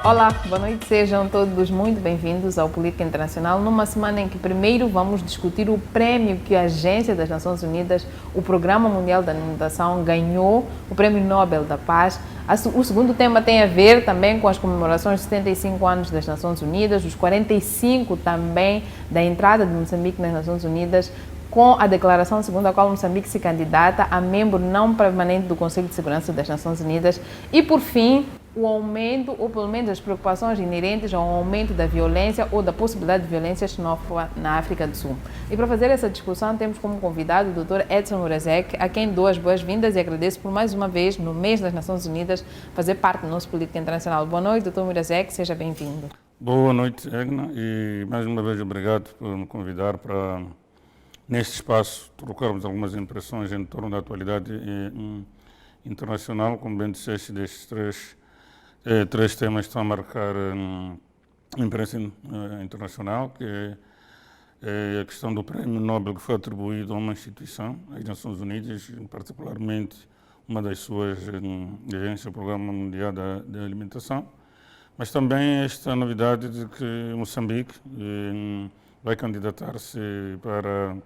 Olá, boa noite, sejam todos muito bem-vindos ao Política Internacional, numa semana em que primeiro vamos discutir o prémio que a Agência das Nações Unidas, o Programa Mundial da Alimentação, ganhou, o Prémio Nobel da Paz. O segundo tema tem a ver também com as comemorações de 75 anos das Nações Unidas, os 45 também da entrada de Moçambique nas Nações Unidas, com a declaração segundo a qual Moçambique se candidata a membro não permanente do Conselho de Segurança das Nações Unidas e, por fim, o aumento, ou pelo menos as preocupações inerentes ao aumento da violência ou da possibilidade de violência xenófoba na África do Sul. E para fazer essa discussão temos como convidado o Dr. Edson Murazek, a quem dou as boas-vindas e agradeço por mais uma vez, no mês das Nações Unidas, fazer parte do nosso Política Internacional. Boa noite, Dr. Murazek, seja bem-vindo. Boa noite, Egna, e mais uma vez obrigado por me convidar para, neste espaço, trocarmos algumas impressões em torno da atualidade internacional, como bem disseste, destes três temas que estão a marcar a imprensa internacional, que é a questão do Prémio Nobel que foi atribuído a uma instituição, as Nações Unidas, particularmente uma das suas agências, o Programa Mundial da Alimentação, mas também esta novidade de que Moçambique vai candidatar-se para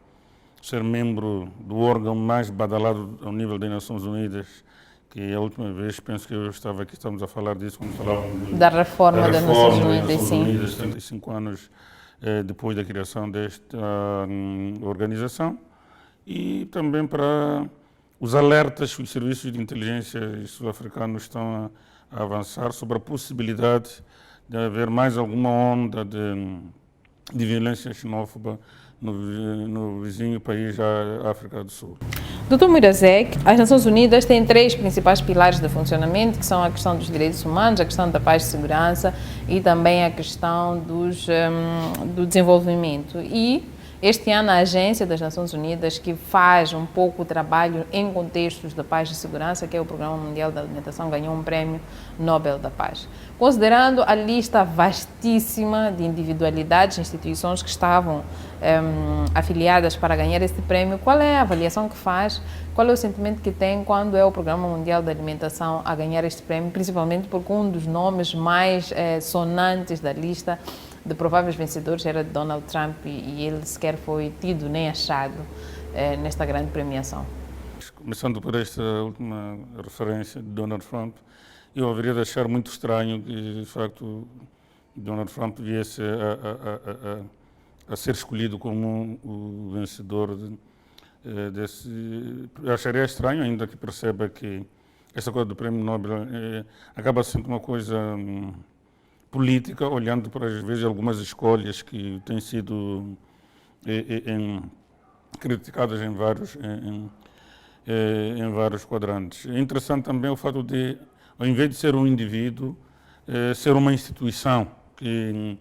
ser membro do órgão mais badalado ao nível das Nações Unidas, que a última vez, penso que eu estava aqui, estamos a falar disso, quando falávamos da reforma das Nações Unidas, sim. 75 anos depois da criação desta organização, e também para os alertas que os serviços de inteligência sul-africanos estão a avançar sobre a possibilidade de haver mais alguma onda de violência xenófoba no vizinho país da África do Sul. Dr. Murazek, as Nações Unidas têm três principais pilares de funcionamento, que são a questão dos direitos humanos, a questão da paz e segurança e também a questão do desenvolvimento. E este ano a Agência das Nações Unidas, que faz um pouco o trabalho em contextos da paz e segurança, que é o Programa Mundial da Alimentação, ganhou um Prémio Nobel da Paz. Considerando a lista vastíssima de individualidades e instituições que estavam afiliadas para ganhar este prémio, qual é a avaliação que faz, qual é o sentimento que tem quando é o Programa Mundial da Alimentação a ganhar este prémio, principalmente porque um dos nomes mais sonantes da lista de prováveis vencedores era Donald Trump e ele sequer foi tido nem achado nesta grande premiação. Começando por esta última referência de Donald Trump, eu haveria de achar muito estranho que, de facto, Donald Trump viesse a ser escolhido como o vencedor desse. Eu acharia estranho, ainda que perceba que essa coisa do Prémio Nobel acaba sendo uma coisa política, olhando para, às vezes, algumas escolhas que têm sido criticadas em vários quadrantes. É interessante também o fato de, ao invés de ser um indivíduo, ser uma instituição que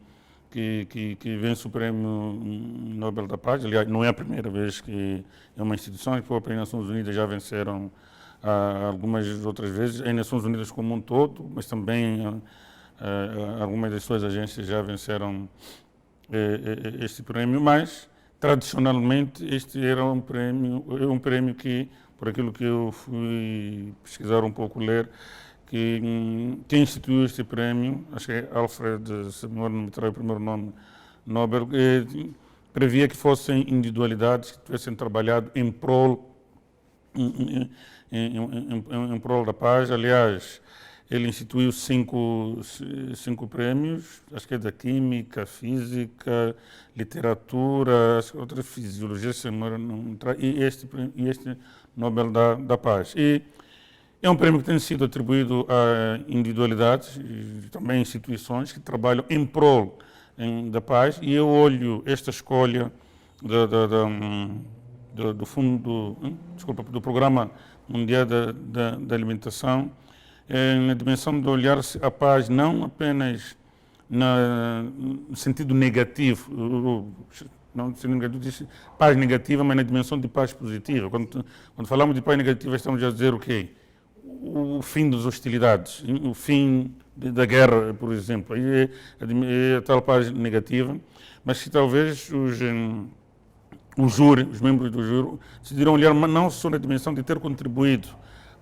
vence o Prémio Nobel da Paz. Aliás, não é a primeira vez que é uma instituição, as próprias Nações Unidas já venceram algumas outras vezes, as Nações Unidas como um todo, mas também algumas das suas agências já venceram este prémio, mas tradicionalmente este era um prémio que, por aquilo que eu fui pesquisar um pouco, ler, que quem instituiu este prémio, acho que é Alfred, se não me trai o primeiro nome, Nobel, previa que fossem individualidades que tivessem trabalhado em prol da paz. Aliás, ele instituiu cinco prêmios, acho que é da química, física, literatura, outras fisiologias, e este Nobel da Paz. E é um prémio que tem sido atribuído a individualidades e também instituições que trabalham em prol da paz, e eu olho esta escolha do Programa Mundial da Alimentação na dimensão de olhar-se a paz não apenas no sentido negativo, não no sentido negativo, diz paz negativa, mas na dimensão de paz positiva. Quando falamos de paz negativa, estamos a dizer o quê? O fim das hostilidades, o fim da guerra, por exemplo. Aí é a tal paz negativa, mas que talvez os membros do júri decidiram olhar não só na dimensão de ter contribuído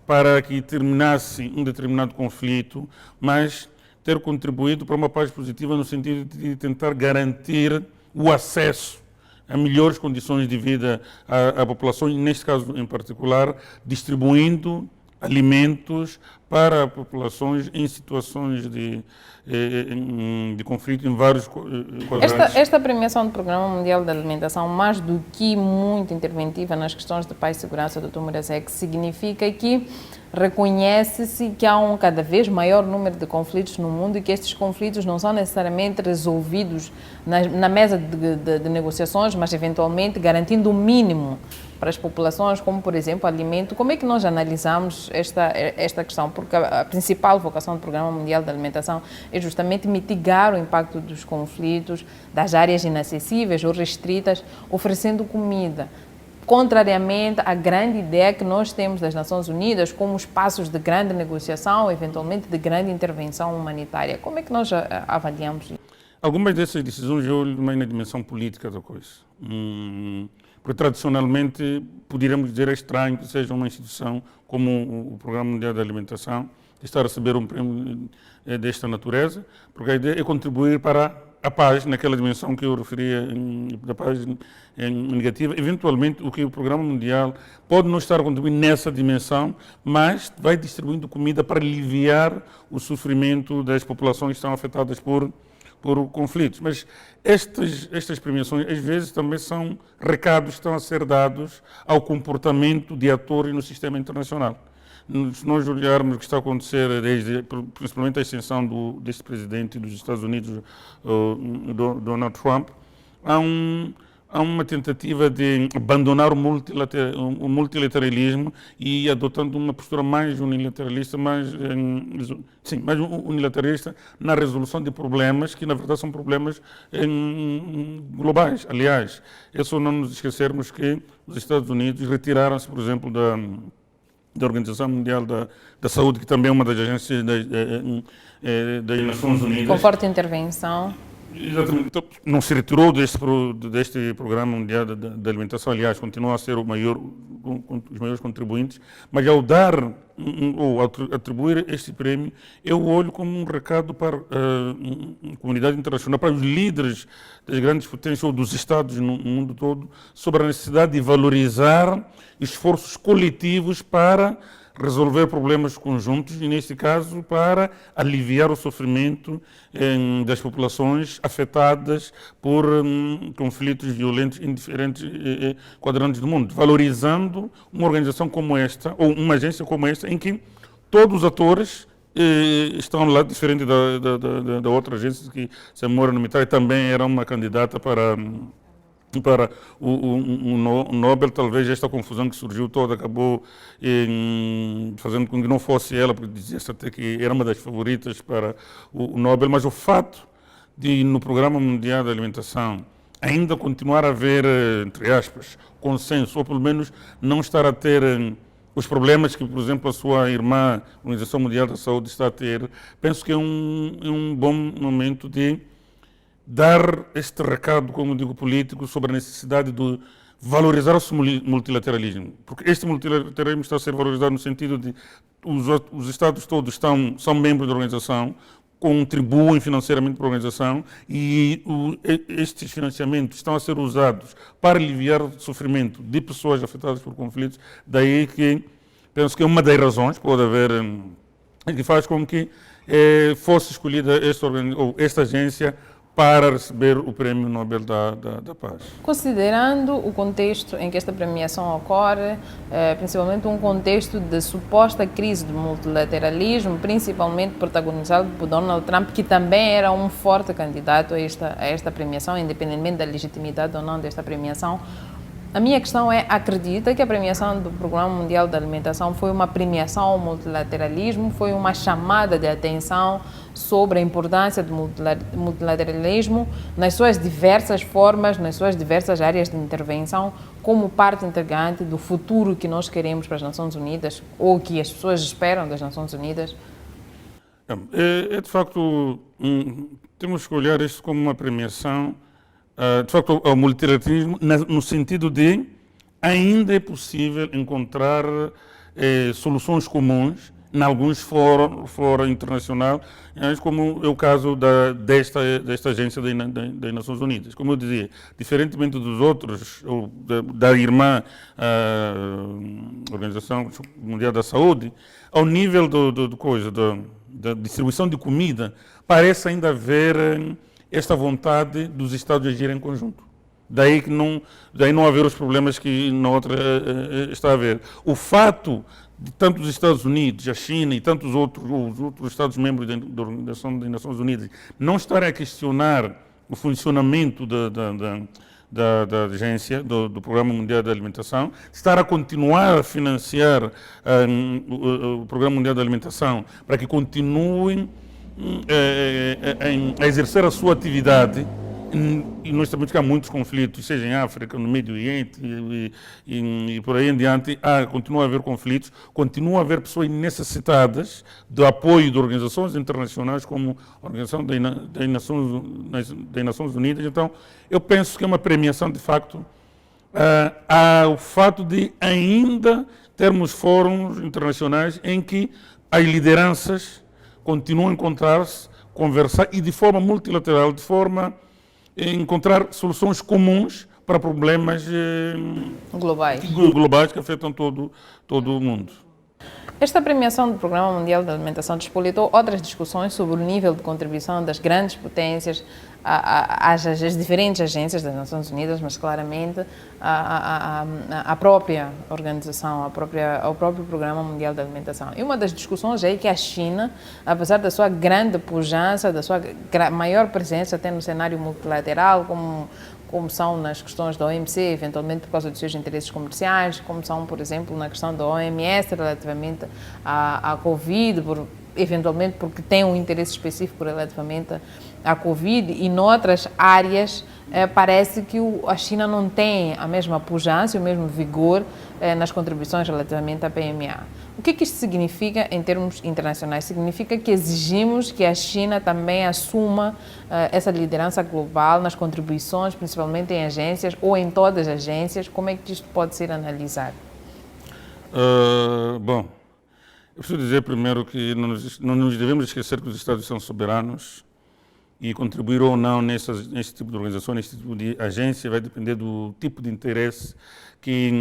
para que terminasse um determinado conflito, mas ter contribuído para uma paz positiva no sentido de tentar garantir o acesso a melhores condições de vida à população, e neste caso em particular, distribuindo alimentos para populações em situações de conflito em vários quadrantes. Esta premiação do Programa Mundial da Alimentação, mais do que muito interventiva nas questões de paz e segurança, Dr. Murasek, significa que reconhece-se que há um cada vez maior número de conflitos no mundo e que estes conflitos não são necessariamente resolvidos na mesa de negociações, mas eventualmente garantindo o mínimo para as populações, como por exemplo alimento. Como é que nós analisamos esta questão? Porque a principal vocação do Programa Mundial da Alimentação é justamente mitigar o impacto dos conflitos, das áreas inacessíveis ou restritas, oferecendo comida. Contrariamente à grande ideia que nós temos das Nações Unidas como espaços de grande negociação, eventualmente de grande intervenção humanitária. Como é que nós avaliamos isso? Algumas dessas decisões eu olho mais na dimensão política da coisa. Porque tradicionalmente poderíamos dizer é estranho que seja uma instituição como o Programa Mundial da Alimentação estar a receber um prêmio desta natureza, porque a ideia é contribuir para a paz, naquela dimensão que eu referia, da paz negativa. Eventualmente, o que o Programa Mundial pode não estar a contribuir nessa dimensão, mas vai distribuindo comida para aliviar o sofrimento das populações que estão afetadas por conflitos. Mas estas premiações, às vezes, também são recados que estão a ser dados ao comportamento de atores no sistema internacional. Se nós olharmos o que está a acontecer, principalmente a ascensão deste presidente dos Estados Unidos, Donald Trump, há uma tentativa de abandonar o multilateralismo e adotando uma postura mais unilateralista, mais unilateralista na resolução de problemas que, na verdade, são problemas globais. Aliás, é só não nos esquecermos que os Estados Unidos retiraram-se, por exemplo, da Organização Mundial da Saúde, que também é uma das agências das Nações Unidas. Com forte intervenção. Exatamente. Então, não se retirou deste Programa Mundial da Alimentação, aliás, continua a ser os maiores contribuintes, mas ao dar ou atribuir este prémio, eu olho como um recado para a comunidade internacional, para os líderes das grandes potências ou dos Estados no mundo todo, sobre a necessidade de valorizar esforços coletivos para resolver problemas conjuntos e, neste caso, para aliviar o sofrimento das populações afetadas por conflitos violentos em diferentes quadrantes do mundo, valorizando uma organização como esta, ou uma agência como esta, em que todos os atores estão lá, diferente da outra agência, que se mora no Mitai, também era uma candidata para o Nobel. Talvez esta confusão que surgiu toda acabou fazendo com que não fosse ela, porque dizia-se até que era uma das favoritas para o Nobel, mas o fato de, no Programa Mundial da Alimentação, ainda continuar a haver, entre aspas, consenso, ou pelo menos não estar a ter os problemas que, por exemplo, a sua irmã, a Organização Mundial da Saúde, está a ter, penso que é um bom momento de dar este recado, como digo, político, sobre a necessidade de valorizar o multilateralismo. Porque este multilateralismo está a ser valorizado no sentido de os Estados todos são membros da organização, contribuem financeiramente para a organização e estes financiamentos estão a ser usados para aliviar o sofrimento de pessoas afetadas por conflitos. Daí que penso que é uma das razões, pode haver, que faz com que fosse escolhida esta agência para receber o Prémio Nobel da Paz. Considerando o contexto em que esta premiação ocorre, principalmente um contexto de suposta crise do multilateralismo, principalmente protagonizado por Donald Trump, que também era um forte candidato a esta premiação, independentemente da legitimidade ou não desta premiação, a minha questão é, acredita que a premiação do Programa Mundial da Alimentação foi uma premiação ao multilateralismo, foi uma chamada de atenção sobre a importância do multilateralismo nas suas diversas formas, nas suas diversas áreas de intervenção, como parte integrante do futuro que nós queremos para as Nações Unidas, ou que as pessoas esperam das Nações Unidas? De facto, temos que olhar isso como uma premiação de facto, ao multilateralismo, no sentido de ainda é possível encontrar soluções comuns em alguns fóruns internacionais, como é o caso desta agência das Nações Unidas. Como eu dizia, diferentemente dos outros, ou da irmã Organização Mundial da Saúde, ao nível da distribuição de comida, parece ainda haver esta vontade dos Estados de agirem em conjunto. Daí não haver os problemas que na outra está a haver. O fato de tanto os Estados Unidos, a China e tantos os outros Estados-membros da Organização das Nações Unidas não estarem a questionar o funcionamento da agência, do Programa Mundial da Alimentação, estar a continuar a financiar o Programa Mundial da Alimentação para que continuem a exercer a sua atividade. E nós sabemos que há muitos conflitos, seja em África, no Médio Oriente e por aí em diante, continua a haver conflitos, continua a haver pessoas necessitadas do apoio de organizações internacionais como a Organização das Nações Unidas. Então, eu penso que é uma premiação, de facto, ao fato de ainda termos fóruns internacionais em que as lideranças continuam a encontrar-se, conversar e de forma multilateral, de forma encontrar soluções comuns para problemas globais que afetam todo o mundo. Esta premiação do Programa Mundial da Alimentação despolitou outras discussões sobre o nível de contribuição das grandes potências às diferentes agências das Nações Unidas, mas claramente à própria organização, ao próprio Programa Mundial da Alimentação. E uma das discussões é que a China, apesar da sua grande pujança, da sua maior presença até no cenário multilateral, como são nas questões da OMC, eventualmente por causa dos seus interesses comerciais, como são, por exemplo, na questão da OMS relativamente à Covid, eventualmente porque tem um interesse específico relativamente à Covid, e noutras áreas parece que a China não tem a mesma pujança, o mesmo vigor nas contribuições relativamente à PMA. O que isto significa em termos internacionais? Significa que exigimos que a China também assuma essa liderança global nas contribuições, principalmente em agências ou em todas as agências. Como é que isto pode ser analisado? Bom, eu preciso dizer primeiro que não nos devemos esquecer que os Estados são soberanos e contribuir ou não nesse tipo de organização, nesse tipo de agência, vai depender do tipo de interesse que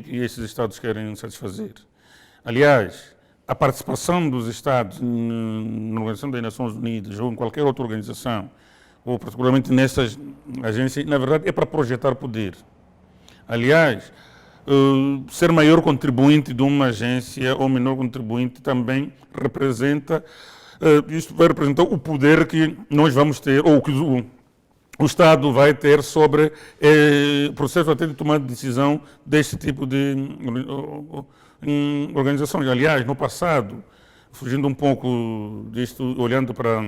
esses Estados querem satisfazer. Aliás, a participação dos Estados na Organização das Nações Unidas ou em qualquer outra organização, ou particularmente nessas agências, na verdade é para projetar poder. Aliás, ser maior contribuinte de uma agência ou menor contribuinte também representa, isto vai representar o poder que nós vamos ter, ou que o Estado vai ter sobre o processo até de tomar decisão deste tipo de organizações. Aliás, no passado, fugindo um pouco disto, olhando para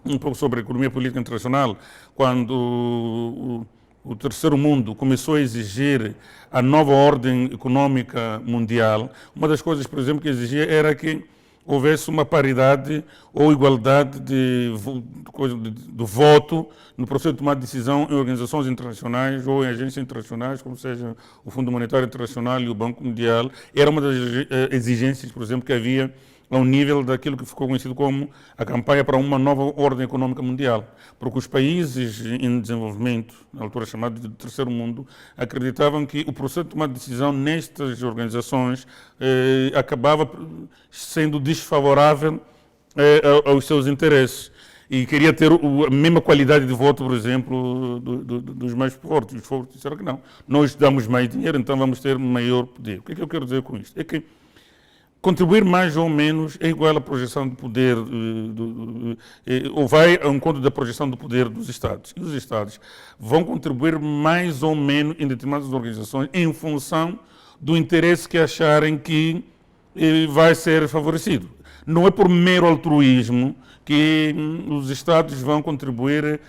um pouco sobre a economia política internacional, quando o terceiro mundo começou a exigir a nova ordem econômica mundial, uma das coisas, por exemplo, que exigia era que houvesse uma paridade ou igualdade do voto no processo de tomar decisão em organizações internacionais ou em agências internacionais, como seja o Fundo Monetário Internacional e o Banco Mundial. Era uma das exigências, por exemplo, que havia ao nível daquilo que ficou conhecido como a campanha para uma nova ordem econômica mundial, porque os países em desenvolvimento, na altura chamado de terceiro mundo, acreditavam que o processo de tomar decisão nestas organizações acabava sendo desfavorável aos seus interesses e queria ter a mesma qualidade de voto, por exemplo, dos mais fortes. Os fortes disseram que não, nós damos mais dinheiro, então vamos ter maior poder. O que é que eu quero dizer com isto? É que contribuir mais ou menos é igual à projeção de poder, ou vai ao encontro da projeção do poder dos Estados. E os Estados vão contribuir mais ou menos em determinadas organizações em função do interesse que acharem que vai ser favorecido. Não é por mero altruísmo que os Estados vão contribuir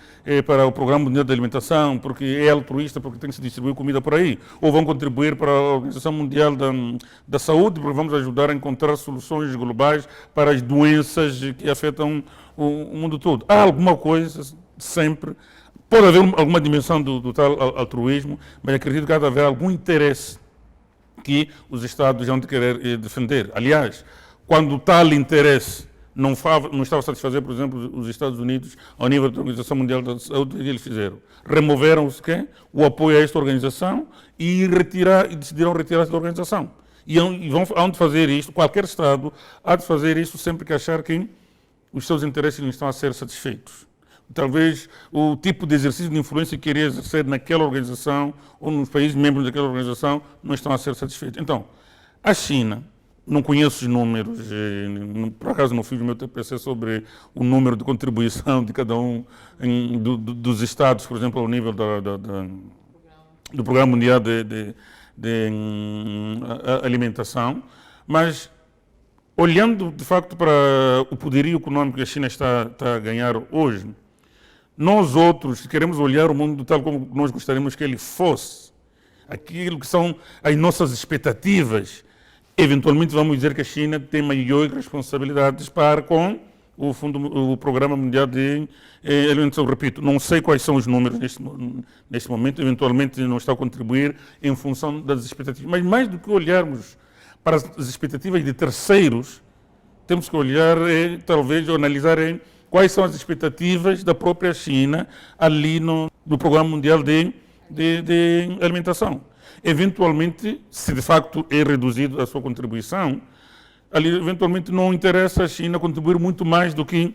para o Programa Mundial da Alimentação, porque é altruísta, porque tem que se distribuir comida por aí, ou vão contribuir para a Organização Mundial da Saúde, porque vamos ajudar a encontrar soluções globais para as doenças que afetam o mundo todo. Há alguma coisa, sempre, pode haver alguma dimensão do tal altruísmo, mas acredito que há de haver algum interesse que os Estados hão de querer defender. Aliás, quando tal interesse não estava a satisfazer, por exemplo, os Estados Unidos, ao nível da Organização Mundial da Saúde, o que eles fizeram? Removeram o apoio a esta organização e decidiram retirar-se da organização. E hão de fazer isto, qualquer Estado há de fazer isso sempre que achar que os seus interesses não estão a ser satisfeitos. Talvez o tipo de exercício de influência que queria exercer naquela organização ou nos países membros daquela organização não estão a ser satisfeitos. Então, a China, não conheço os números, por acaso não fiz o meu TPC sobre o número de contribuição de cada um dos Estados, por exemplo, ao nível do Programa Mundial de Alimentação, mas olhando de facto para o poderio econômico que a China está a ganhar hoje, nós outros queremos olhar o mundo tal como nós gostaríamos que ele fosse, aquilo que são as nossas expectativas. Eventualmente vamos dizer que a China tem maiores responsabilidades para com o Programa Mundial de Alimentação. Repito, não sei quais são os números neste momento, eventualmente não está a contribuir em função das expectativas. Mas mais do que olharmos para as expectativas de terceiros, temos que olhar, talvez, analisar quais são as expectativas da própria China ali no Programa Mundial de Alimentação. Eventualmente, se de facto é reduzido a sua contribuição, ali eventualmente não interessa a China contribuir muito mais do que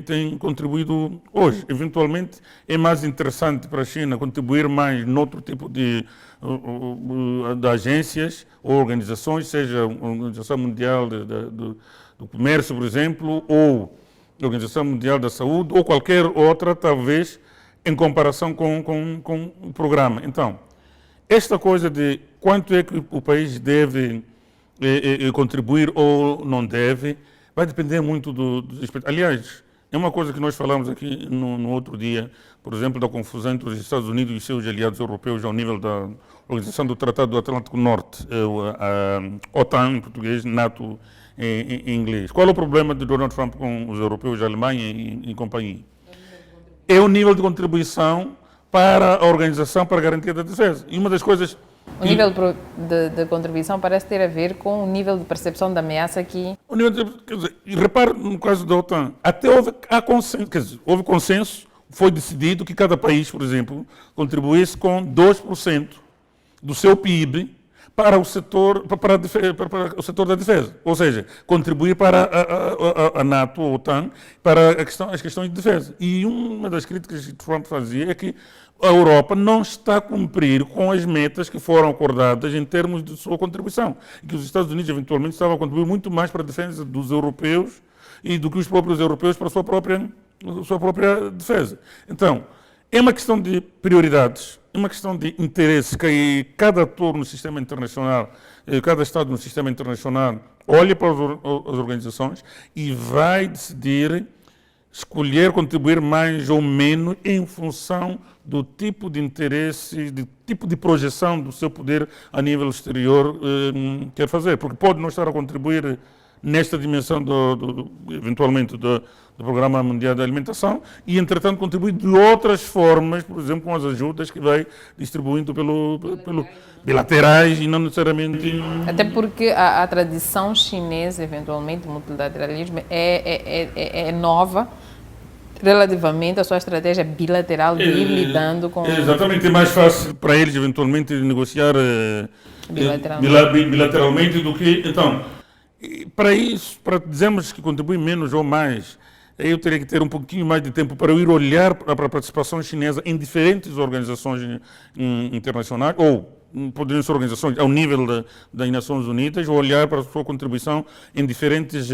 tem contribuído hoje. Eventualmente é mais interessante para a China contribuir mais noutro tipo de agências ou organizações, seja a Organização Mundial do Comércio, por exemplo, ou a Organização Mundial da Saúde, ou qualquer outra, talvez, em comparação com o programa. Então, esta coisa de quanto é que o país deve contribuir ou não deve, vai depender muito dos aspectos. Aliás, é uma coisa que nós falamos aqui no outro dia, por exemplo, da confusão entre os Estados Unidos e seus aliados europeus ao nível da Organização do Tratado do Atlântico Norte, a OTAN em português, NATO em inglês. Qual é o problema de Donald Trump com os europeus, a Alemanha e companhia? É o nível de contribuição para a Organização para a Garantia da Defesa. E uma das coisas... O nível de contribuição parece ter a ver com o nível de percepção da ameaça que... Quer dizer, repare no caso da OTAN, até houve consenso, foi decidido que cada país, por exemplo, contribuísse com 2% do seu PIB para o setor da defesa. Ou seja, contribuir para a NATO, a OTAN, para as questões de defesa. E uma das críticas que Trump fazia é que a Europa não está a cumprir com as metas que foram acordadas em termos de sua contribuição. E que os Estados Unidos, eventualmente, estavam a contribuir muito mais para a defesa dos europeus e do que os próprios europeus para a sua própria defesa. Então, é uma questão de prioridades, é uma questão de interesse que cada ator no sistema internacional, cada Estado no sistema internacional, olha para as organizações e vai decidir escolher contribuir mais ou menos em função do tipo de interesse, do tipo de projeção do seu poder a nível exterior quer fazer. Porque pode não estar a contribuir nesta dimensão, eventualmente, do Programa Mundial da Alimentação e, entretanto, contribuir de outras formas, por exemplo, com as ajudas que vai distribuindo pelo bilaterais e não necessariamente... Até porque a tradição chinesa, eventualmente, multilateralismo, é nova relativamente à sua estratégia bilateral de ir lidando com... Exatamente, é mais fácil para eles, eventualmente, negociar bilateralmente do que... Então, para isso, para dizermos que contribui menos ou mais, eu teria que ter um pouquinho mais de tempo para eu ir olhar para a participação chinesa em diferentes organizações internacionais, ou poderiam ser organizações ao nível das Nações Unidas, ou olhar para a sua contribuição em diferentes,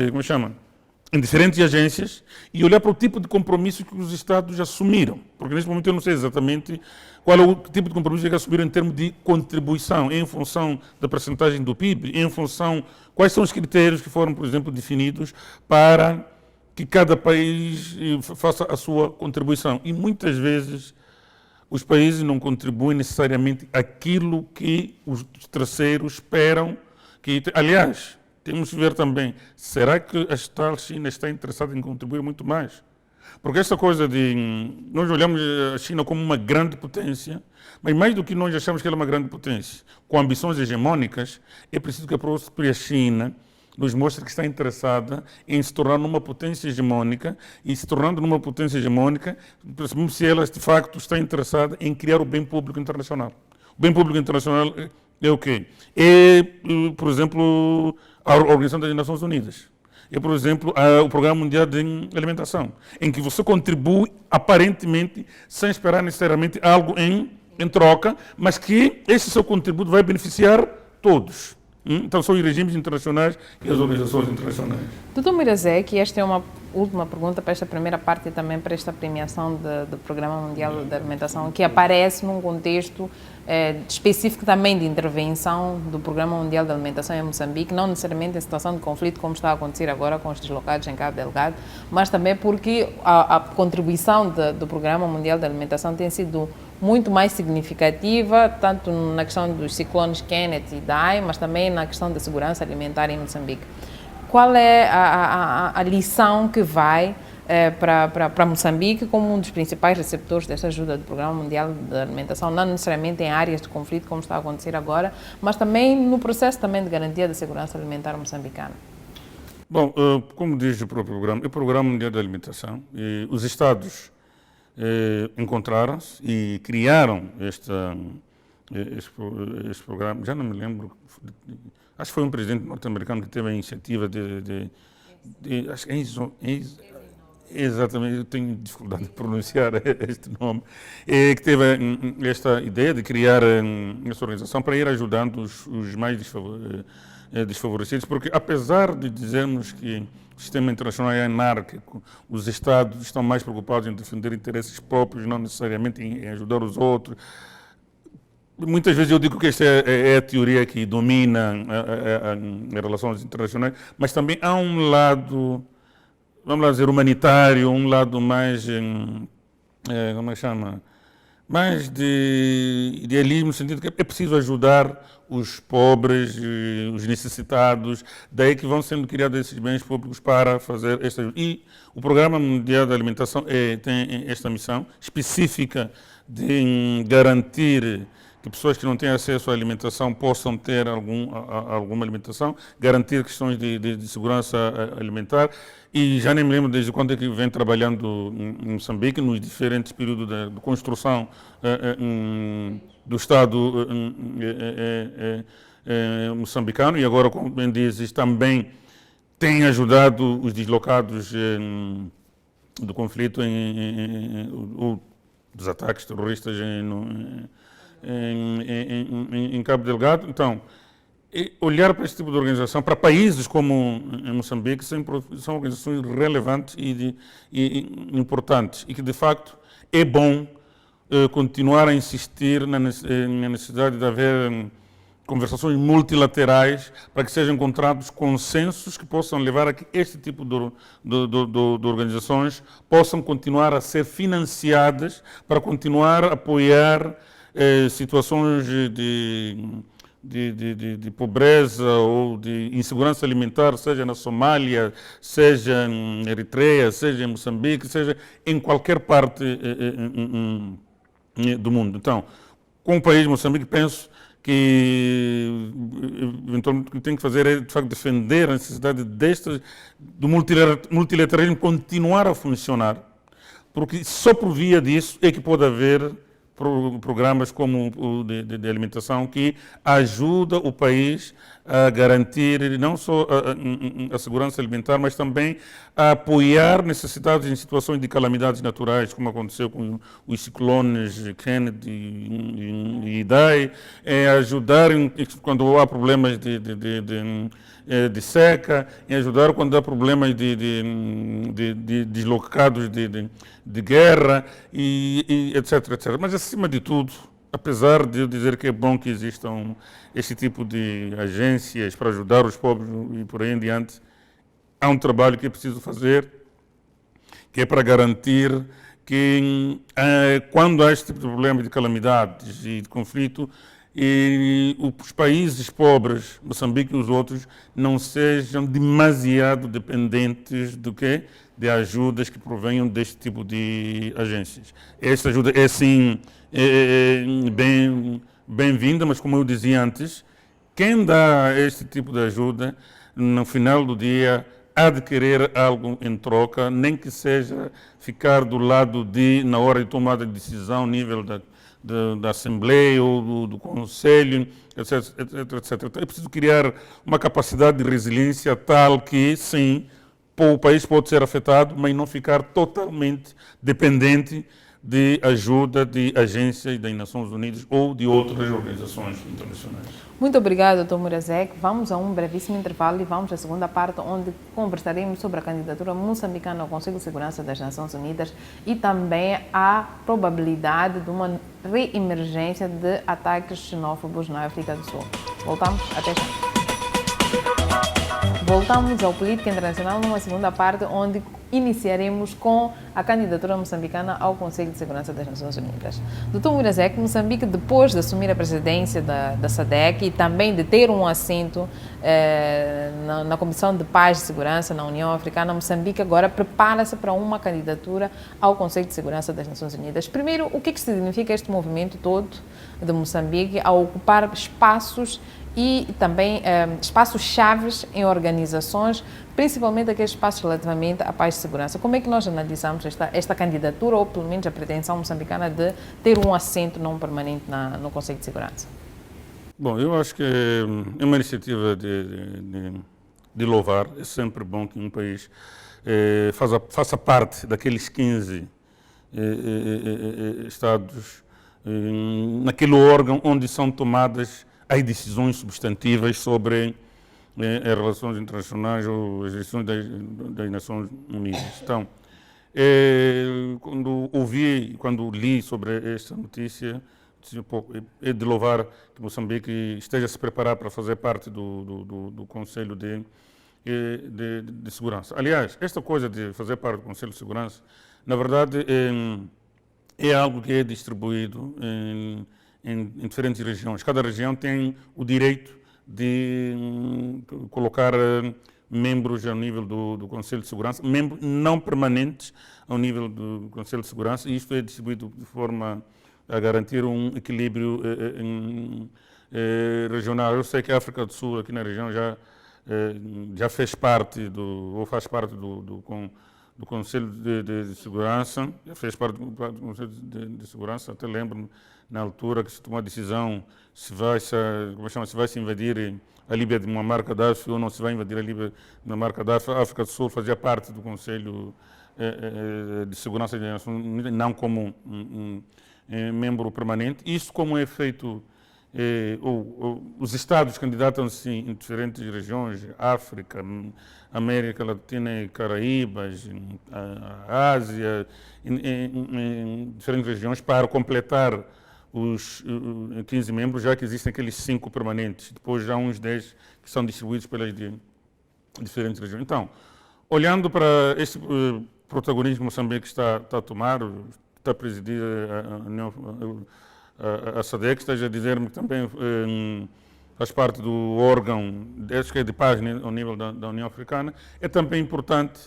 em diferentes agências e olhar para o tipo de compromisso que os Estados assumiram. Porque neste momento eu não sei exatamente qual é o tipo de compromisso que assumiram em termos de contribuição, em função da percentagem do PIB, em função quais são os critérios que foram, por exemplo, definidos para que cada país faça a sua contribuição. E muitas vezes os países não contribuem necessariamente aquilo que os terceiros esperam que... Aliás, temos que ver também, será que a China está interessada em contribuir muito mais? Porque essa coisa de... Nós olhamos a China como uma grande potência, mas mais do que nós achamos que ela é uma grande potência, com ambições hegemônicas, é preciso que a própria China nos mostre que está interessada em se tornar numa potência hegemônica, e se tornando numa potência hegemônica, se ela de facto está interessada em criar o bem público internacional. O bem público internacional é o quê? É, por exemplo, a Organização das Nações Unidas. É, por exemplo, o Programa Mundial de Alimentação, em que você contribui aparentemente sem esperar necessariamente algo em troca, mas que esse seu contributo vai beneficiar todos. Então são os regimes internacionais e as organizações internacionais. Doutor Mirazek, esta é uma última pergunta para esta primeira parte e também para esta premiação do Programa Mundial da Alimentação, que aparece num contexto específico também de intervenção do Programa Mundial da Alimentação em Moçambique, não necessariamente em situação de conflito, como está a acontecer agora com os deslocados em Cabo Delgado, mas também porque a contribuição do Programa Mundial da Alimentação tem sido muito mais significativa, tanto na questão dos ciclones Kenneth e Dai, mas também na questão da segurança alimentar em Moçambique. Qual é a lição que vai para Moçambique como um dos principais receptores desta ajuda do Programa Mundial da Alimentação, não necessariamente em áreas de conflito, como está a acontecer agora, mas também no processo também de garantia da segurança alimentar moçambicana? Bom, como diz o próprio programa, o Programa Mundial da Alimentação, os Estados encontraram-se e criaram este programa. Já não me lembro, acho que foi um presidente norte-americano que teve a iniciativa acho que exatamente, eu tenho dificuldade de pronunciar este nome, que teve esta ideia de criar essa organização para ir ajudando os mais desfavorecidos, porque apesar de dizermos que o sistema internacional é anárquico, os Estados estão mais preocupados em defender interesses próprios, não necessariamente em ajudar os outros. Muitas vezes eu digo que esta é a teoria que domina as relações internacionais, mas também há um lado, vamos lá dizer, humanitário, um lado mais, como é que chama? Mais de idealismo, no sentido que é preciso ajudar os pobres, os necessitados, daí que vão sendo criados esses bens públicos para fazer esta ajuda. E o Programa Mundial da Alimentação tem esta missão específica de garantir que pessoas que não têm acesso à alimentação possam ter alguma alimentação, garantir questões de segurança alimentar. E já nem me lembro desde quando é que vem trabalhando em Moçambique, nos diferentes períodos de construção do Estado moçambicano, e agora, como bem dizes, também tem ajudado os deslocados do conflito ou dos ataques terroristas em Cabo Delgado. Então, olhar para este tipo de organização, para países como em Moçambique, são organizações relevantes e importantes, e que de facto é bom continuar a insistir na necessidade de haver conversações multilaterais para que sejam encontrados consensos que possam levar a que este tipo de organizações possam continuar a ser financiadas para continuar a apoiar situações de pobreza ou de insegurança alimentar, seja na Somália, seja em Eritreia, seja em Moçambique, seja em qualquer parte do mundo. Então, com o país de Moçambique, penso que eventualmente o que tem que fazer é, de facto, defender a necessidade do multilateralismo continuar a funcionar, porque só por via disso é que pode haver programas como o de alimentação que ajuda o país a garantir não só a segurança alimentar, mas também a apoiar necessidades em situações de calamidades naturais, como aconteceu com os ciclones Kenneth e Idai, ajudar quando há problemas de seca, em ajudar quando há problemas de deslocados de guerra, e etc, etc. Mas, acima de tudo, apesar de eu dizer que é bom que existam este tipo de agências para ajudar os pobres e por aí em diante, há um trabalho que é preciso fazer, que é para garantir que quando há este tipo de problema de calamidades e de conflito, e os países pobres, Moçambique e os outros, não sejam demasiado dependentes do quê? De ajudas que provenham deste tipo de agências. Esta ajuda é sim bem-vinda, mas como eu dizia antes, quem dá este tipo de ajuda, no final do dia, há de querer algo em troca, nem que seja ficar do lado na hora de tomada de decisão, nível da Assembleia ou do Conselho, etc, etc. É preciso criar uma capacidade de resiliência tal que, sim, o país pode ser afetado, mas não ficar totalmente dependente de ajuda de agências das Nações Unidas ou de outras organizações internacionais. Muito obrigado, Dr. Murazek. Vamos a um brevíssimo intervalo e vamos à segunda parte, onde conversaremos sobre a candidatura moçambicana ao Conselho de Segurança das Nações Unidas e também a probabilidade de uma reemergência de ataques xenófobos na África do Sul. Voltamos até já. Voltamos ao Política Internacional numa segunda parte, onde iniciaremos com a candidatura moçambicana ao Conselho de Segurança das Nações Unidas. Dr. Murazek, Moçambique, depois de assumir a presidência da SADC e também de ter um assento na Comissão de Paz e Segurança na União Africana, Moçambique agora prepara-se para uma candidatura ao Conselho de Segurança das Nações Unidas. Primeiro, o que significa este movimento todo de Moçambique a ocupar espaços e também espaços-chaves em organizações, principalmente aqueles espaços relativamente à paz e segurança. Como é que nós analisamos esta candidatura, ou pelo menos a pretensão moçambicana de ter um assento não permanente no Conselho de Segurança? Bom, eu acho que é uma iniciativa de louvar. É sempre bom que um país faça parte daqueles 15 estados, naquele órgão onde são tomadas as decisões substantivas sobre as relações internacionais ou as decisões das Nações Unidas. Então, quando li sobre esta notícia, é de louvar que Moçambique esteja a se preparar para fazer parte do Conselho de Segurança. Aliás, esta coisa de fazer parte do Conselho de Segurança, na verdade, é algo que é distribuído em diferentes regiões. Cada região tem o direito de colocar membros ao nível do Conselho de Segurança, membros não permanentes ao nível do Conselho de Segurança, e isto é distribuído de forma a garantir um equilíbrio regional. Eu sei que a África do Sul, aqui na região, já fez parte ou faz parte do Conselho de Segurança, já fez parte do Conselho de Segurança, até lembro-me na altura que se tomou a decisão se vai se invadir a Líbia de Muammar Gaddafi ou não se vai invadir a Líbia de Muammar Gaddafi. A África do Sul fazia parte do Conselho de Segurança das Nações Unidas, não como membro permanente. Isso como é feito, os Estados candidatam-se em diferentes regiões, África, América Latina e Caraíbas, a Ásia, em diferentes regiões, para completar os 15 membros, já que existem aqueles 5 permanentes. Depois já uns 10 que são distribuídos pelas diferentes regiões. Então, olhando para este protagonismo que Moçambique está a tomar, está a presidir a SADC, esteja a dizer-me que também faz parte do órgão, acho que é de paz ao nível da União Africana, é também importante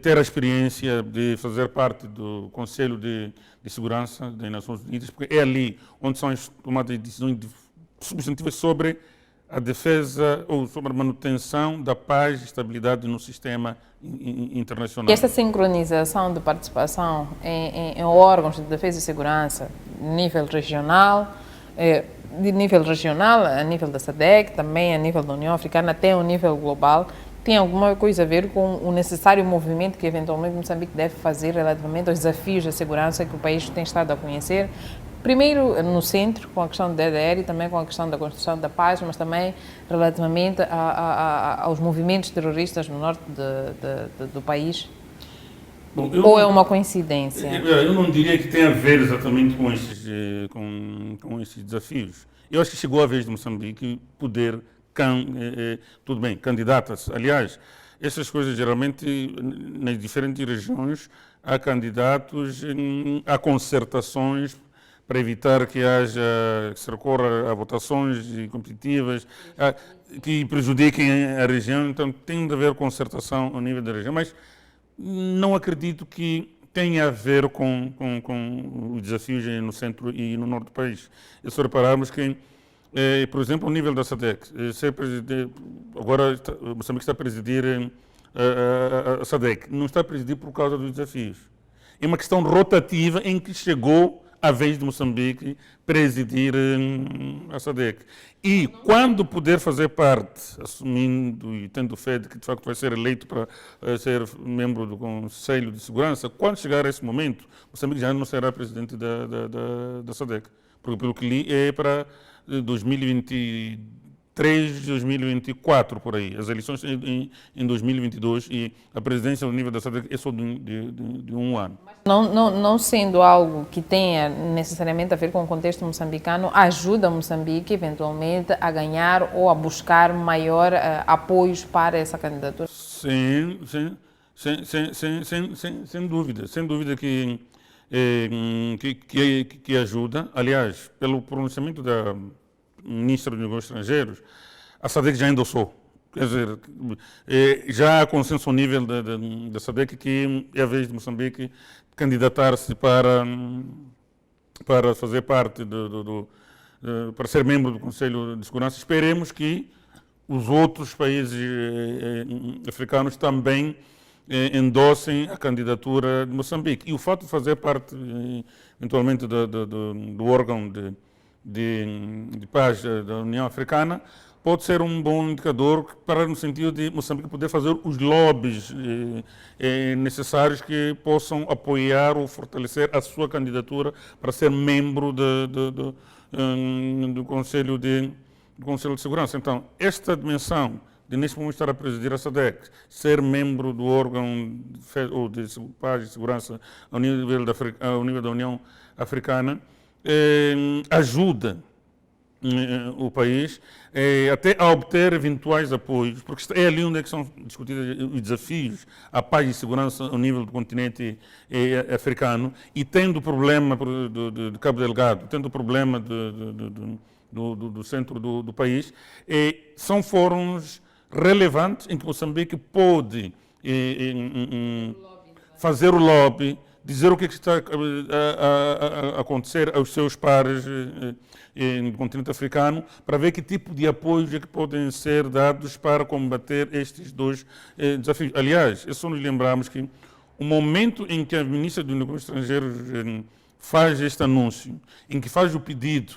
ter a experiência de fazer parte do Conselho de Segurança das Nações Unidas, porque é ali onde são as tomadas de decisões substantivas sobre a defesa ou sobre a manutenção da paz e estabilidade no sistema internacional. E esta sincronização de participação em órgãos de defesa e segurança nível regional, a nível da SADC, também a nível da União Africana, até a nível global, tem alguma coisa a ver com o necessário movimento que eventualmente Moçambique deve fazer relativamente aos desafios da segurança que o país tem estado a conhecer? Primeiro no centro, com a questão do DDR e também com a questão da construção da paz, mas também relativamente aos movimentos terroristas no norte do país? Bom, ou é uma coincidência? Eu não diria que tem a ver exatamente com esses desafios. Eu acho que chegou a vez de Moçambique poder, tudo bem, candidata-se. Aliás, essas coisas geralmente nas diferentes regiões há candidatos, há concertações para evitar que se recorra a votações competitivas que prejudiquem a região. Então tem de haver concertação ao nível da região, mas não acredito que tenha a ver com os desafios no centro e no norte do país. É só repararmos que, por exemplo, ao nível da SADC, agora Moçambique está a presidir a SADC, não está a presidir por causa dos desafios. É uma questão rotativa em que chegou a vez de Moçambique presidir a SADC. E quando puder fazer parte, assumindo e tendo fé de que de facto vai ser eleito para ser membro do Conselho de Segurança, quando chegar a esse momento, Moçambique já não será presidente da SADC. Porque pelo que li é para 2023, 2024, por aí. As eleições em 2022 e a presidência ao nível da SADC é só de um ano. Não sendo algo que tenha necessariamente a ver com o contexto moçambicano, ajuda Moçambique eventualmente a ganhar ou a buscar maior apoios para essa candidatura? Sim, sem dúvida. Sem dúvida que ajuda. Aliás, pelo pronunciamento da ministra dos Negócios Estrangeiros, a SADC já endossou. Quer dizer, já há consenso ao nível da SADC que é a vez de Moçambique candidatar-se para fazer parte para ser membro do Conselho de Segurança. Esperemos que os outros países africanos também endossem a candidatura de Moçambique. E o fato de fazer parte, eventualmente, do órgão de paz da União Africana pode ser um bom indicador para no sentido de Moçambique poder fazer os lobbies necessários que possam apoiar ou fortalecer a sua candidatura para ser membro do Conselho de Segurança. Então, esta dimensão de neste momento estar a presidir a SADC, ser membro do órgão de paz e segurança ao nível da União Africana, ajuda o país até a obter eventuais apoios, porque é ali onde é que são discutidos os desafios à paz e segurança ao nível do continente africano, e tendo o problema de Cabo Delgado, tendo o problema do centro do país, são fóruns relevantes em que Moçambique pode fazer o lobby, dizer o que está a acontecer aos seus pares no continente africano, para ver que tipo de apoios é que podem ser dados para combater estes dois desafios. Aliás, é só nos lembrarmos que o momento em que a ministra dos Negócios Estrangeiros faz este anúncio, em que faz o pedido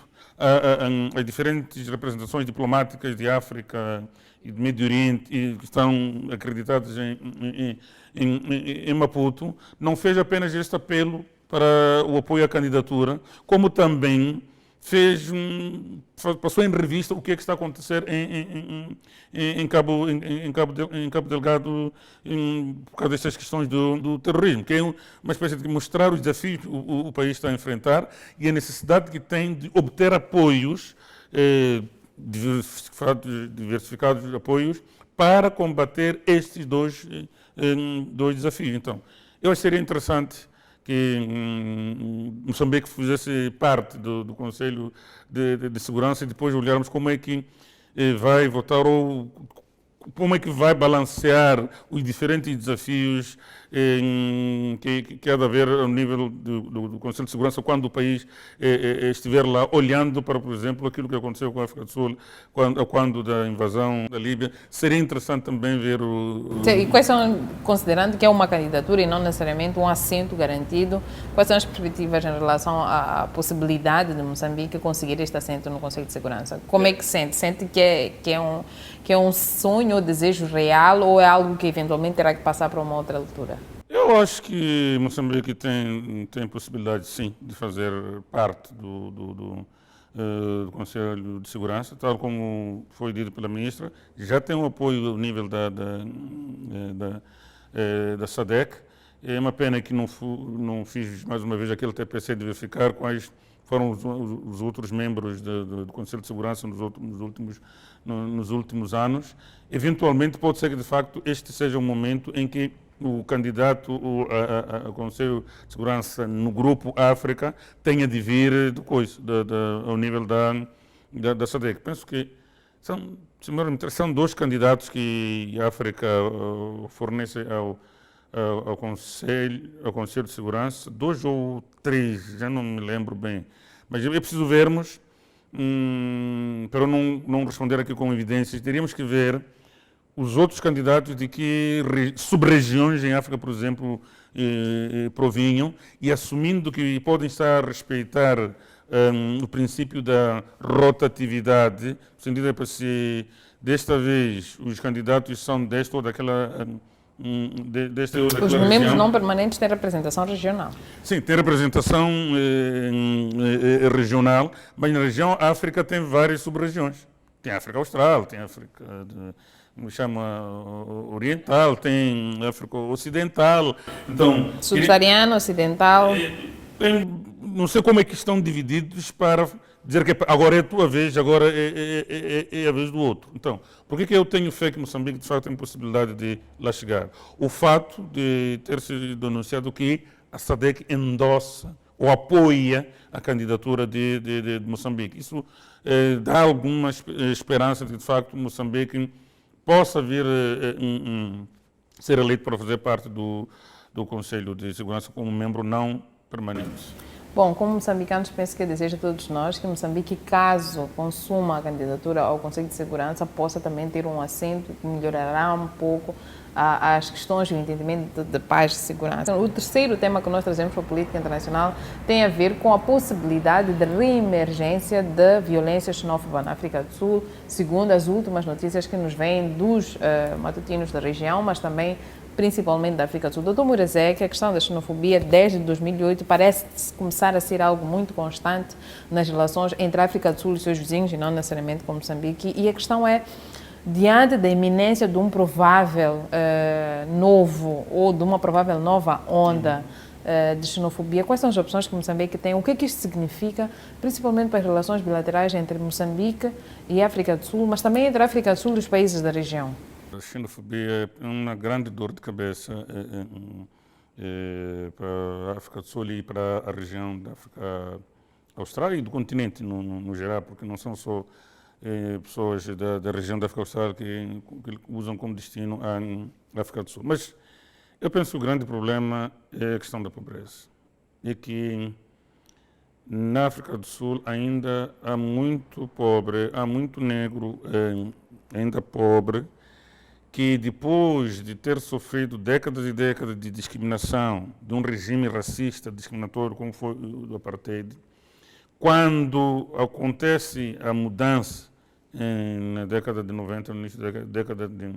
a diferentes representações diplomáticas de África e do Médio Oriente e que estão acreditadas em Maputo, não fez apenas este apelo para o apoio à candidatura, como também passou em revista o que é que está a acontecer em Cabo Delgado por causa destas questões do terrorismo, que é uma espécie de mostrar os desafios que o país está a enfrentar e a necessidade que tem de obter apoios, diversificados apoios, para combater estes dois desafios. Então, eu acho que seria interessante que Moçambique fizesse parte do Conselho de Segurança e depois olharmos como é que vai votar ou como é que vai balancear os diferentes desafios que há de haver ao nível do Conselho de Segurança quando o país estiver lá olhando para, por exemplo, aquilo que aconteceu com a África do Sul quando da invasão da Líbia. Seria interessante também ver E quais são, considerando que é uma candidatura e não necessariamente um assento garantido, quais são as perspectivas em relação à possibilidade de Moçambique conseguir este assento no Conselho de Segurança? Como é que sente? Sente que é um sonho ou desejo real ou é algo que eventualmente terá que passar para uma outra altura? Eu acho que Moçambique tem possibilidade, sim, de fazer parte do Conselho de Segurança, tal como foi dito pela ministra. Já tem um apoio ao nível da SADC. É uma pena que não fiz mais uma vez aquele TPC de verificar quais foram os outros membros do Conselho de Segurança nos últimos anos. Eventualmente pode ser que de facto este seja um momento em que o candidato ao Conselho de Segurança no Grupo África tenha de vir ao nível da SADC. Penso que são dois candidatos que a África fornece ao Conselho de Segurança, 2 ou 3, já não me lembro bem. Mas é preciso vermos, para eu não responder aqui com evidências, teríamos que ver os outros candidatos de que sub-regiões em África, por exemplo, provinham, e assumindo que podem estar a respeitar o princípio da rotatividade, no sentido de se desta vez os candidatos são desta ou daquela... Os membros não permanentes têm representação regional. Sim, tem representação regional, mas na região África tem várias sub-regiões. Tem África Austral, tem África Oriental, tem África Ocidental. Então, subsaariana, ocidental. Não sei como é que estão divididos para dizer que agora é a tua vez, agora é a vez do outro. Então, por que eu tenho fé que Moçambique de facto tem possibilidade de lá chegar? O fato de ter sido anunciado que a SADC endossa ou apoia a candidatura de Moçambique. Isso dá alguma esperança de facto Moçambique possa vir ser eleito para fazer parte do Conselho de Segurança como membro não permanente. Bom, como moçambicanos, penso que desejo a todos nós que Moçambique, caso consuma a candidatura ao Conselho de Segurança, possa também ter um assento que melhorará um pouco as questões e o entendimento de paz e segurança. O terceiro tema que nós trazemos para a política internacional tem a ver com a possibilidade de reemergência da violência xenófoba na África do Sul, segundo as últimas notícias que nos vêm dos matutinos da região, mas também principalmente da África do Sul. Dr. Murazek, a questão da xenofobia desde 2008 parece começar a ser algo muito constante nas relações entre a África do Sul e seus vizinhos, e não necessariamente com Moçambique. E a questão é, diante da iminência de um provável novo ou de uma provável nova onda de xenofobia, quais são as opções que Moçambique tem? O que é que isto significa, principalmente para as relações bilaterais entre Moçambique e a África do Sul, mas também entre a África do Sul e os países da região? A xenofobia é uma grande dor de cabeça para a África do Sul e para a região da África Austral e do continente no geral, porque não são só pessoas da região da África Austral que usam como destino a África do Sul. Mas eu penso que o grande problema é a questão da pobreza. É que na África do Sul ainda há muito pobre, há muito negro ainda pobre, que depois de ter sofrido décadas e décadas de discriminação, de um regime racista, discriminatório como foi o do apartheid, quando acontece a mudança na década de 90, no início da década de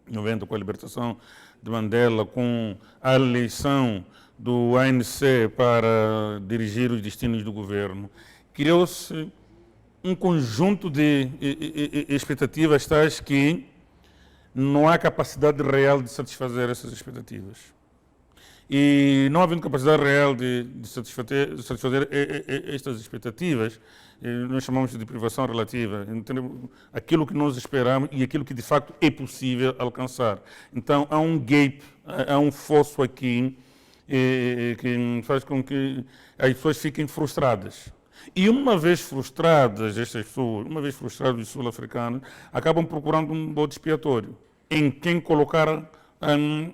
90, com a libertação de Mandela, com a eleição do ANC para dirigir os destinos do governo, criou-se um conjunto de expectativas tais que não há capacidade real de satisfazer essas expectativas. E não havendo capacidade real de satisfazer estas expectativas, nós chamamos de privação relativa, aquilo que nós esperamos e aquilo que de facto é possível alcançar. Então há um gap, há um fosso aqui que faz com que as pessoas fiquem frustradas. E uma vez frustradas estas pessoas, uma vez frustrados os sul-africanos, acabam procurando um bode expiatório em quem colocar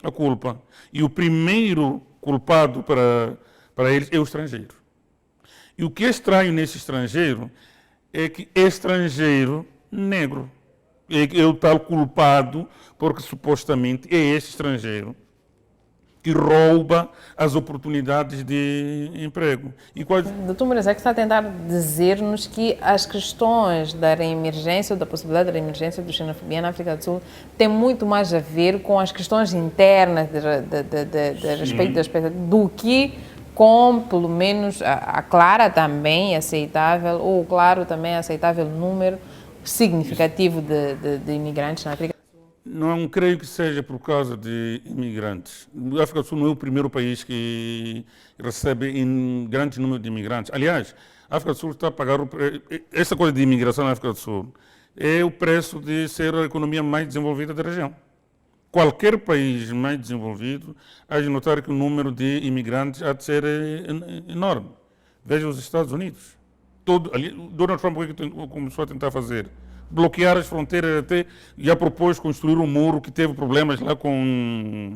a culpa. E o primeiro culpado para eles é o estrangeiro. E o que é estranho nesse estrangeiro é que é estrangeiro negro. É o tal culpado, porque supostamente é esse estrangeiro que rouba as oportunidades de emprego. Dr. Murazek está a tentar dizer-nos que as questões da reemergência, ou da possibilidade de reemergência do xenofobia na África do Sul, tem muito mais a ver com as questões internas de respeito da expectativa do que com, pelo menos, a clara também aceitável, ou claro também aceitável número significativo de imigrantes na África. Não creio que seja por causa de imigrantes. A África do Sul não é o primeiro país que recebe grande número de imigrantes. Aliás, A África do Sul está a pagar essa coisa de imigração na África do Sul é o preço de ser a economia mais desenvolvida da região. Qualquer país mais desenvolvido há de notar que o número de imigrantes há de ser enorme. Veja os Estados Unidos. Donald Trump, o que começou a tentar fazer? Bloquear as fronteiras, até já propôs construir um muro que teve problemas lá com,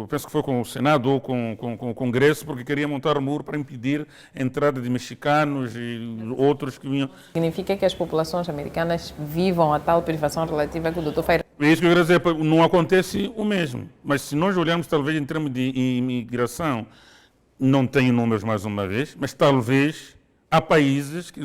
penso que foi com o Senado ou com o Congresso, porque queria montar um muro para impedir a entrada de mexicanos e outros que vinham. Significa que as populações americanas vivam a tal privação relativa que o doutor Feira. É isso que eu quero dizer, não acontece o mesmo. Mas se nós olharmos talvez em termos de imigração, não tenho números mais uma vez, mas talvez há países que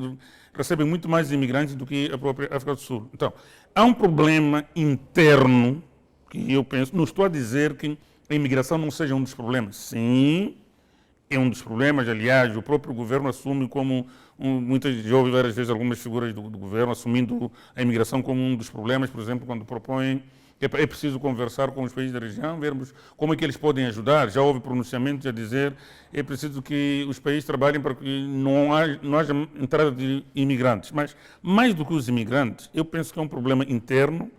recebem muito mais imigrantes do que a própria África do Sul. Então, há um problema interno que eu penso, não estou a dizer que a imigração não seja um dos problemas. Sim, é um dos problemas, aliás, o próprio governo assume como, já ouvi várias vezes algumas figuras do governo assumindo a imigração como um dos problemas, por exemplo, quando propõem que é preciso conversar com os países da região, vermos como é que eles podem ajudar. Já houve pronunciamentos a dizer que é preciso que os países trabalhem para que não haja entrada de imigrantes. Mas, mais do que os imigrantes, eu penso que é um problema interno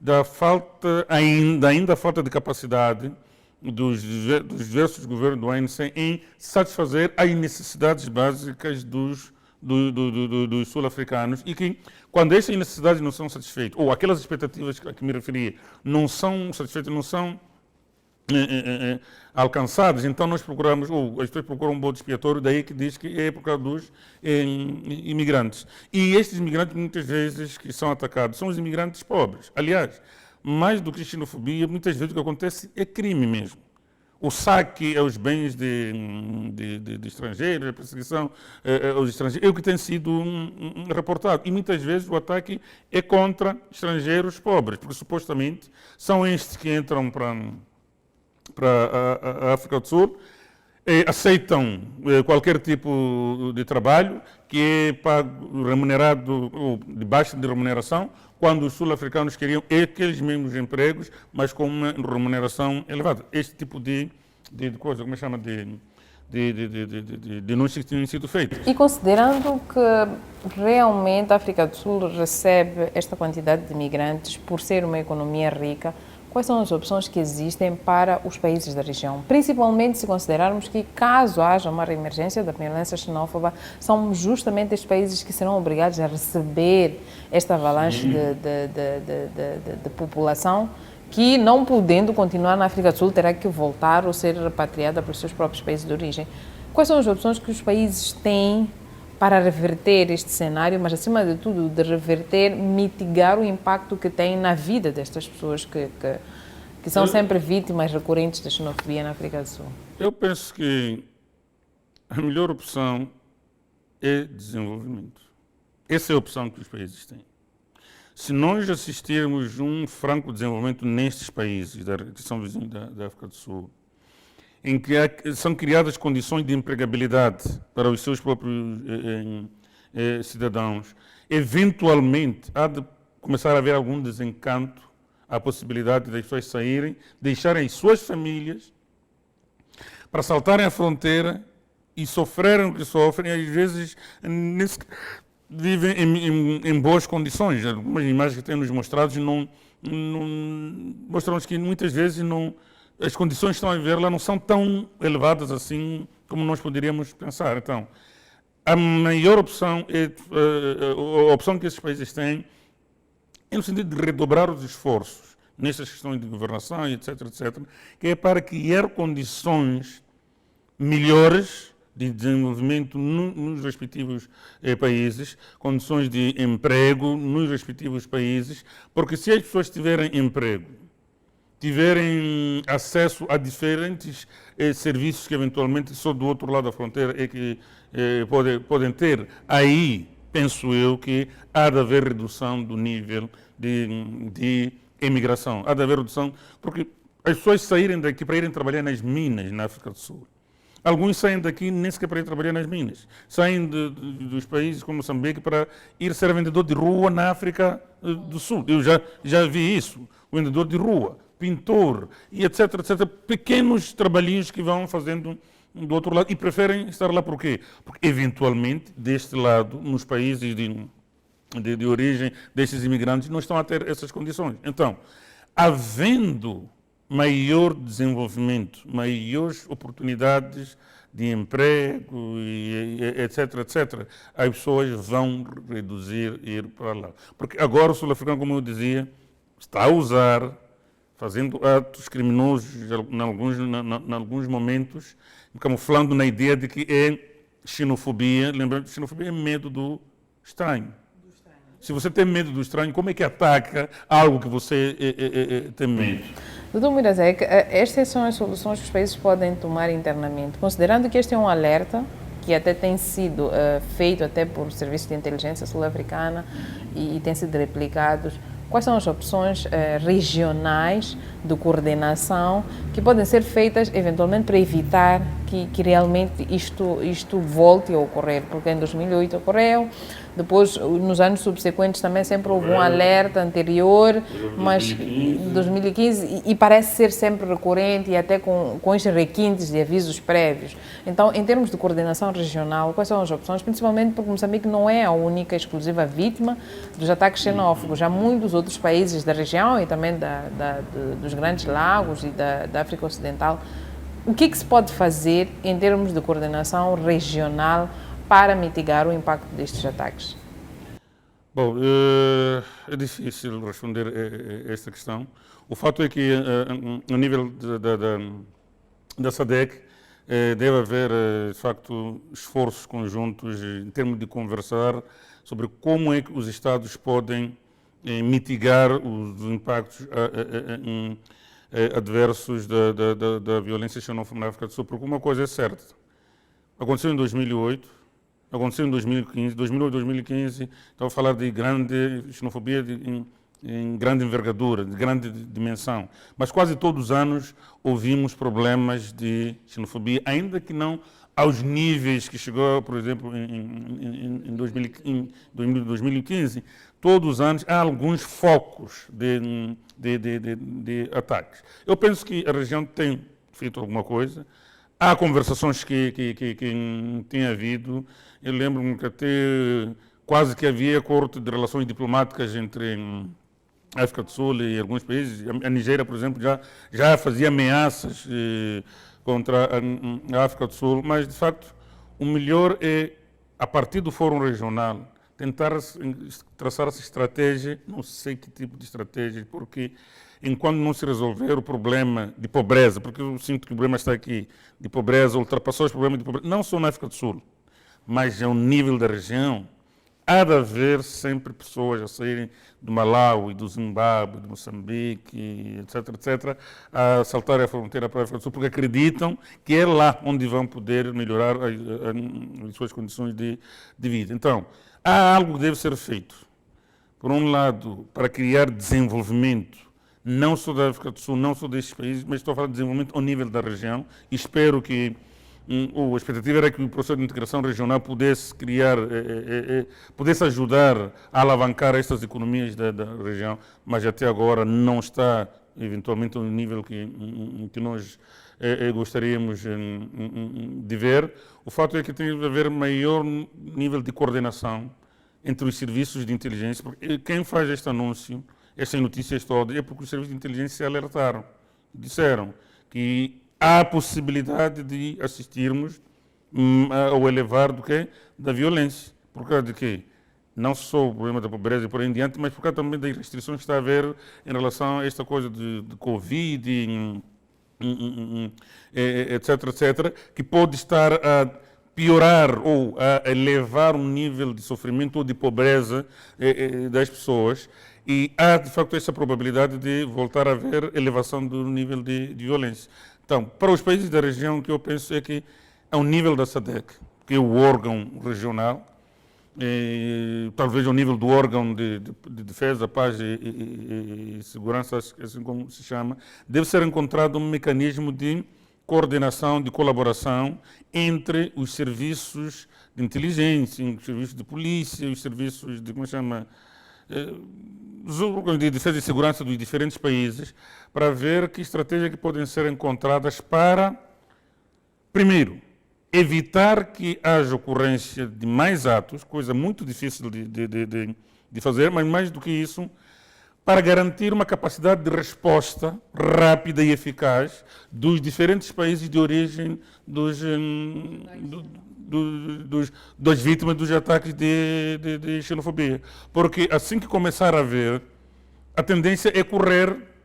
da falta, ainda falta de capacidade dos diversos governos do ANC em satisfazer as necessidades básicas dos sul-africanos e que, quando essas necessidades não são satisfeitas, ou aquelas expectativas a que me referi não são satisfeitas, não são alcançadas, então nós procuramos, ou as pessoas procuram um bode expiatório, daí que diz que é por causa dos imigrantes. E estes imigrantes, muitas vezes, que são atacados, são os imigrantes pobres. Aliás, mais do que xenofobia, muitas vezes o que acontece é crime mesmo. O saque aos bens de estrangeiros, a perseguição aos estrangeiros, é o que tem sido reportado. E muitas vezes o ataque é contra estrangeiros pobres, porque supostamente são estes que entram para a África do Sul, aceitam qualquer tipo de trabalho que é pago, remunerado ou de baixa de remuneração, quando os sul-africanos queriam aqueles mesmos empregos, mas com uma remuneração elevada. Este tipo de coisa, como é que chama, de denúncias que tinham sido feitas. E considerando que realmente a África do Sul recebe esta quantidade de imigrantes por ser uma economia rica, quais são as opções que existem para os países da região? Principalmente se considerarmos que, caso haja uma reemergência da violência xenófoba, são justamente estes países que serão obrigados a receber esta avalanche de população que, não podendo continuar na África do Sul, terá que voltar ou ser repatriada para os seus próprios países de origem. Quais são as opções que os países têm para reverter este cenário, mas, acima de tudo, de reverter, mitigar o impacto que tem na vida destas pessoas que são sempre vítimas recorrentes da xenofobia na África do Sul? Eu penso que a melhor opção é desenvolvimento. Essa é a opção que os países têm. Se nós assistirmos um franco desenvolvimento nestes países que são vizinhos da África do Sul, em que são criadas condições de empregabilidade para os seus próprios cidadãos, eventualmente há de começar a haver algum desencanto, a possibilidade das pessoas saírem, deixarem as suas famílias para saltarem a fronteira e sofrerem o que sofrem, às vezes vivem em boas condições. Algumas imagens que têm-nos mostrados mostram-nos que muitas vezes as condições que estão a viver lá não são tão elevadas assim como nós poderíamos pensar. Então, a maior opção, a opção que esses países têm, é no sentido de redobrar os esforços nestas questões de governação, etc., que é para criar condições melhores de desenvolvimento nos respectivos países, condições de emprego nos respectivos países, porque se as pessoas tiverem emprego, tiverem acesso a diferentes serviços que eventualmente só do outro lado da fronteira é que podem ter, aí penso eu que há de haver redução do nível de imigração, há de haver redução, porque as pessoas saírem daqui para irem trabalhar nas minas na África do Sul. Alguns saem daqui nem sequer para ir trabalhar nas minas. Saem dos países como Moçambique para ir ser vendedor de rua na África do Sul. Eu já vi isso. Vendedor de rua, pintor, e etc. Pequenos trabalhinhos que vão fazendo do outro lado e preferem estar lá por quê? Porque, eventualmente, deste lado, nos países de origem destes imigrantes, não estão a ter essas condições. Então, havendo maior desenvolvimento, maiores oportunidades de emprego, etc., etc., as pessoas vão reduzir ir para lá. Porque agora o sul-africano, como eu dizia, está a usar, fazendo atos criminosos em alguns momentos, camuflando na ideia de que é xenofobia. Lembrando que xenofobia é medo do estranho. Se você tem medo do estranho, como é que ataca algo que você tem medo? Doutor Muirazek, estas são as soluções que os países podem tomar internamente, considerando que este é um alerta que até tem sido feito até por serviços de inteligência sul-africana e tem sido replicados. Quais são as opções regionais de coordenação que podem ser feitas eventualmente para evitar que realmente isto volte a ocorrer? Porque em 2008 ocorreu, depois nos anos subsequentes também sempre houve um alerta anterior, mas em 2015 e parece ser sempre recorrente e até com estes requintes de avisos prévios. Então, em termos de coordenação regional, quais são as opções? Principalmente porque Moçambique não é a única exclusiva vítima dos ataques xenófobos. Há muitos outros países da região e também dos Grandes Lagos e da África Ocidental. O que se pode fazer em termos de coordenação regional para mitigar o impacto destes ataques? Bom, é difícil responder a esta questão. O fato é que, no nível da SADC, deve haver, de facto, esforços conjuntos em termos de conversar sobre como é que os Estados podem mitigar os impactos adversos da violência xenófoba na África do Sul. Porque uma coisa é certa, aconteceu em 2008, aconteceu em 2015, 2008, 2015, estava a falar de grande xenofobia em grande envergadura, de grande dimensão. Mas quase todos os anos ouvimos problemas de xenofobia, ainda que não aos níveis que chegou, por exemplo, em 2015. Todos os anos há alguns focos de ataques. Eu penso que a região tem feito alguma coisa. Há conversações que tem havido. Eu lembro-me que até quase que havia acordo de relações diplomáticas entre a África do Sul e alguns países. A Nigéria, por exemplo, já fazia ameaças contra a África do Sul, mas, de facto, o melhor é, a partir do Fórum Regional, tentar traçar essa estratégia, não sei que tipo de estratégia, porque enquanto não se resolver o problema de pobreza, porque eu sinto que o problema está aqui, de pobreza, ultrapassou os problemas de pobreza, não só na África do Sul, mas ao nível da região, há de haver sempre pessoas a saírem do Malawi, do Zimbábue, de Moçambique, etc., etc., a saltarem a fronteira para a África do Sul, porque acreditam que é lá onde vão poder melhorar as suas condições de vida. Então, há algo que deve ser feito, por um lado, para criar desenvolvimento, não só da África do Sul, não só destes países, mas estou a falar de desenvolvimento ao nível da região, e espero que a expectativa era que o processo de integração regional pudesse criar, pudesse ajudar a alavancar estas economias da região, mas até agora não está, eventualmente, ao nível que nós gostaríamos de ver. O fato é que tem de haver maior nível de coordenação entre os serviços de inteligência, porque quem faz este anúncio, estas notícias todas, é porque os serviços de inteligência se alertaram, disseram que há a possibilidade de assistirmos ao elevar da violência. Por causa de quê? Não só o problema da pobreza e por aí em diante, mas por causa também das restrições que está a haver em relação a esta coisa de Covid, etc., etc., que pode estar a piorar ou a elevar um nível de sofrimento ou de pobreza das pessoas. E há, de facto, essa probabilidade de voltar a haver elevação do nível de violência. Então, para os países da região, o que eu penso é que, ao nível da SADC, que é o órgão regional, talvez ao nível do órgão de defesa, paz e segurança, assim como se chama, deve ser encontrado um mecanismo de coordenação, de colaboração entre os serviços de inteligência, os serviços de polícia, os serviços de, como se chama, os órgãos de defesa e segurança dos diferentes países, para ver que estratégias que podem ser encontradas para primeiro, evitar que haja ocorrência de mais atos, coisa muito difícil de fazer, mas mais do que isso, para garantir uma capacidade de resposta rápida e eficaz dos diferentes países de origem das vítimas dos ataques de xenofobia. Porque assim que começar a haver, a tendência é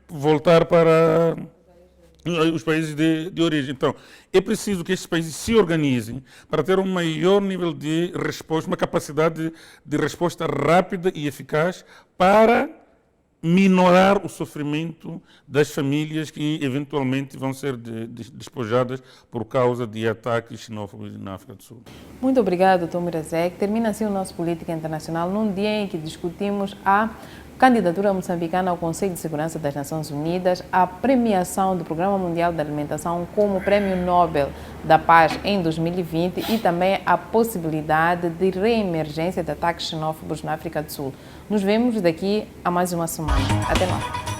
voltar para os países de origem. Então, é preciso que estes países se organizem para ter um maior nível de resposta, uma capacidade de resposta rápida e eficaz para minorar o sofrimento das famílias que eventualmente vão ser despojadas por causa de ataques xenófobos na África do Sul. Muito obrigado, Tom Mirazek. Termina assim o nosso Política Internacional num dia em que discutimos a candidatura moçambicana ao Conselho de Segurança das Nações Unidas, a premiação do Programa Mundial da Alimentação como Prêmio Nobel da Paz em 2020 e também a possibilidade de reemergência de ataques xenófobos na África do Sul. Nos vemos daqui a mais uma semana. Até lá.